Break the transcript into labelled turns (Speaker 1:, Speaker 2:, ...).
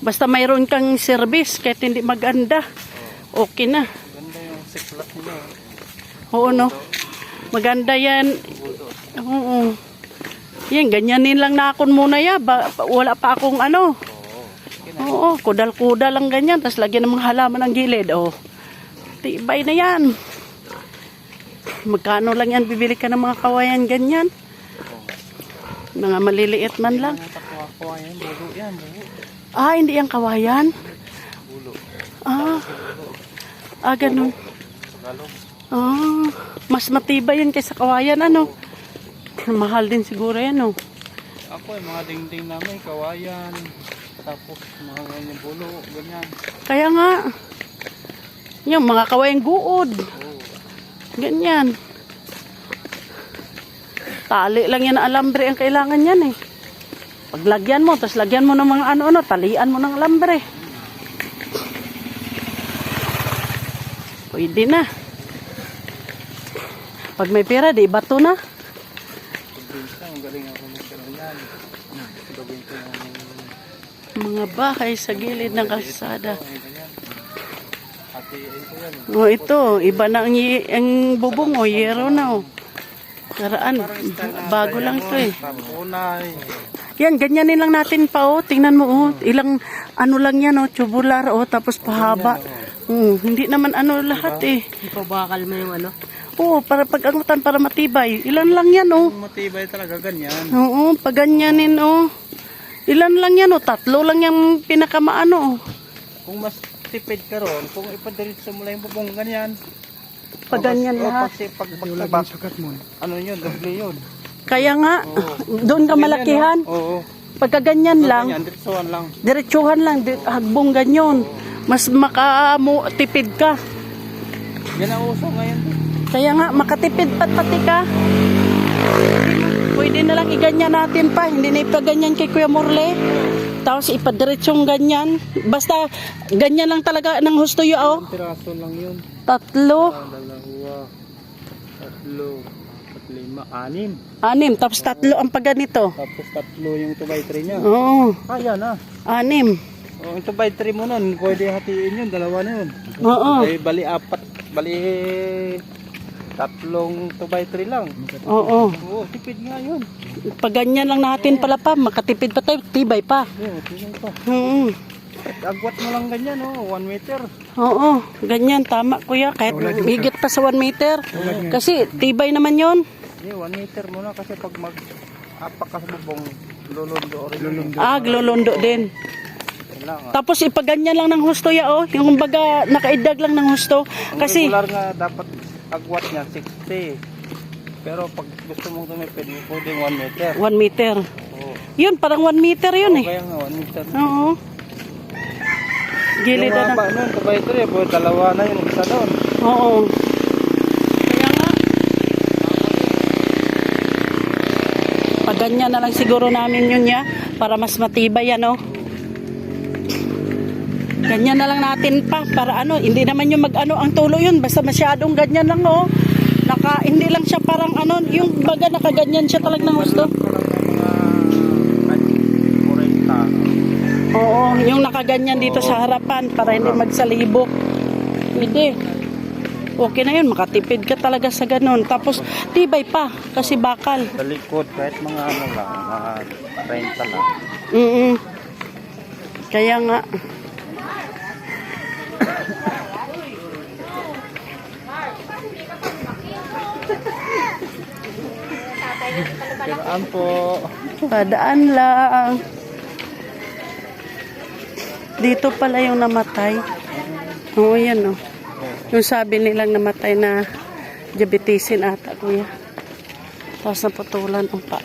Speaker 1: Basta mayroon kang service, kahit hindi maganda. Okay na.
Speaker 2: Maganda yung siklat nila.
Speaker 1: Oo, no? Maganda yan. Oo. Yan, ganyanin lang na akon muna ya. Wala pa akong ano. Oo, kudal-kudal lang ganyan. Tapos lagyan ng mga halaman ng gilid. Oh. Tibay na yan. Magkano lang yan? Bibili ka ng mga kawayan ganyan. Mga maliliit man lang.
Speaker 2: Kawayan, bulo yan.
Speaker 1: Ah, hindi yung kawayan?
Speaker 2: Bulo.
Speaker 1: Ganun.
Speaker 2: Tagalog.
Speaker 1: Mas matibay yan kaysa kawayan, ano? Mahal din siguro yan, oh.
Speaker 2: Ako, mga dingding namin, kawayan. Tapos, mga ganyan bulo, ganyan.
Speaker 1: Kaya nga, yung mga kawayang guod. Ganyan. Tali lang yan na alambre ang kailangan yan, eh. Paglagyan mo, tapos lagyan mo ng mga ano-ano, talian mo ng alambre. Pwede na. Pag may pera, di bato na.
Speaker 2: Ang galing ako magkaroon. Gawin ko
Speaker 1: Mga bahay sa gilid ng kalsada.
Speaker 2: hatiin ko yan.
Speaker 1: Oh, ito, iba na ang bubong, oh, yero na, oh. Karaan, bago lang ito, eh. Yan, ganyanin lang natin pa, oh. Tingnan mo, oh. Ilang, ano lang yan, oh, tubular, oh, tapos pahaba. Hindi naman ano lahat, eh.
Speaker 3: Ipabakal mo yung ano?
Speaker 1: Oo, para pag-angutan, para matibay. Ilan lang yan, oh.
Speaker 2: Matibay talaga, ganyan.
Speaker 1: Oo, pag ganyanin, oh. Ilan lang yan, oh. 3 lang yung pinakamaano, oh.
Speaker 2: Kung mas tipid ka ron, kung ipadiritso mo lang yung bubong ganyan.
Speaker 1: Pag ganyan lahat.
Speaker 2: Kasi pag ano yun, doble yun.
Speaker 1: Kaya nga, doon ka malakihan.
Speaker 2: Oo.
Speaker 1: Pagka ganyan lang,
Speaker 2: Ganyan, diretsuhan lang.
Speaker 1: diretsuhan lang, hagbong ganyan. Mas makatipid ka.
Speaker 2: Yan ang uso ngayon.
Speaker 1: Kaya nga, makatipid pati ka. Pwede na lang iganyan natin pa. Hindi na ipaganyan kay Kuya Morle. Tapos ipadiretsong ganyan. Basta ganyan lang talaga ng husto yun, oh.
Speaker 2: Piraso lang yun.
Speaker 1: 3.
Speaker 2: 2, 3, 4, 5, 6.
Speaker 1: 6. Tapos 3 ang pagganito.
Speaker 2: Tapos 3 yung 2x3 niya.
Speaker 1: Oo.
Speaker 2: Kaya na.
Speaker 1: 6.
Speaker 2: Oh, yung 2x3 mo nun, pwede hatiin yun, 2 na yun.
Speaker 1: Oo.
Speaker 2: Ay, bali 4, bali 3 2x3 lang.
Speaker 1: Oo.
Speaker 2: Oo, tipid nga yun.
Speaker 1: Pag ganyan lang natin pala pa, makatipid pa tayo, tibay pa.
Speaker 2: Oo, tipid pa. Agwat mo lang ganyan, oh, 1 meter.
Speaker 1: Oo, ganyan, tama kuya. Kahit higit pa sa 1 meter. Kasi tibay naman yon.
Speaker 2: Yeah, 1 meter muna kasi pag mag-apak ka sa bubong, lulundo rin.
Speaker 1: Glulundo din. Tapos ipaganyan lang ng husto ya, oh. Yung baga nakaidag lang ng husto. Kasi
Speaker 2: regular nga dapat agwat niya 60. Pero pag gusto mong tumipid, pwede 1 meter.
Speaker 1: 1 meter.
Speaker 2: Oo.
Speaker 1: Yun, parang 1 meter yun, eh.
Speaker 2: Kaya nga 1 meter.
Speaker 1: Oo. Gilid
Speaker 2: Yung
Speaker 1: na.
Speaker 2: haba nun, 2x3, pwede 2 na yun, isa doon.
Speaker 1: Oo. Kaya nga. Pag ganyan na lang siguro namin yun ya. Para mas matibay yan, oh. Ganyan na lang natin pa. Para ano, hindi naman yung mag-ano ang tulo yun. Basta masyadong ganyan lang, oh. Hindi lang siya parang ano, yung baga nakaganyan siya talaga ng gusto. Oo, yung nakaganyan dito sa harapan para hindi magsalibok. Pwede. Okay na yun, makatipid ka talaga sa ganun. Tapos, tibay pa, kasi bakal.
Speaker 2: Sa likod, kahit mga ano lang, mga 30 lang.
Speaker 1: Kaya nga.
Speaker 2: Kailangan po.
Speaker 1: Padaan lang. Dito pala yung namatay. Oo, yan, oh. Yung sabi nilang namatay na diabetisin ata, kuya. Tapos naputulan ang paa.